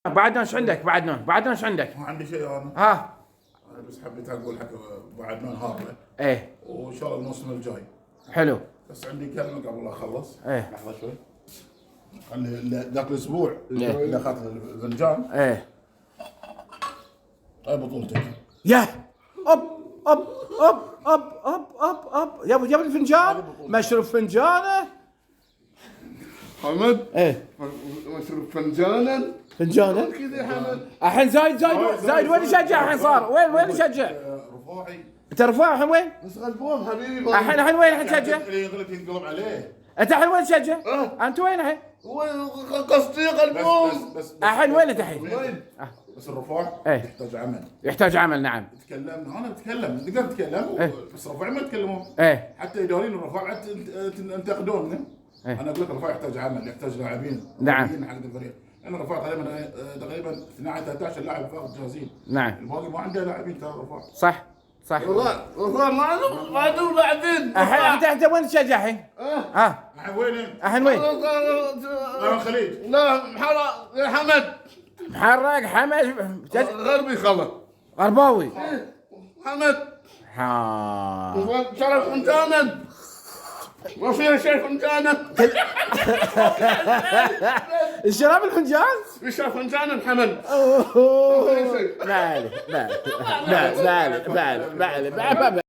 بعد نون ايش عندك؟ بعد نون، بعد نون ايش عندك؟ ما عندي شيء انا. ها. انا بس حبيت اقول حق بعد نون هارله. ايه. وان شاء الله الموسم الجاي. حلو. بس عندي كلمه قبل لا اخلص. ايه. لحظه شوي. ذاك الاسبوع إيه. اللي اخذت الفنجان. ايه. هاي بطولتك. يا اوب اوب اوب اوب اوب اوب اوب يا ابو جاب الفنجان، مشروب فنجانه. حمد ايه. مشروب فنجانا فنجانه. كذا يا حمد. الحين زايد وين يشجع الحين صار؟ وين يشجع؟ رفاعي. انت رفاع الحين وين؟ بس غلبون حبيبي. الحين وين الحين تشجع؟ اللي يغلب ينقلب عليه. انت الحين وين تشجع؟ انت وين الحين؟ وين قصدي غلبون. بس الحين وين انت الحين؟ وين؟ بس الرفاع إيه. يحتاج عمل. يحتاج عمل نعم. تكلمنا انا بتكلم نقدر نتكلم إيه. بس رفاع ما يتكلمون. ايه. حتى اداريين الرفاع ينتقدوننا. إيه. انا اقول لك الرفاع يحتاج عمل، يحتاج لاعبين نعم. حق الفريق. انا الرفاع تقريبا 12 13 لاعب فقط جاهزين. نعم. الباقي ما عنده لاعبين ترى الرفاع. صح صح. والله ما عندهم لاعبين. الحين انت وين تشجع الحين؟ ها. الحين وين انت؟ الحين وين؟ انا الخليج. لا محرق يا حمد. محرق حمد غربي خلص. غرباوي. حمد ها. شرف فنجانا. ما فيها شيء فنجانا. الشراب الفنجان؟ يشرب فنجانا حمد. بالي بالي بالي بالي بالي بالي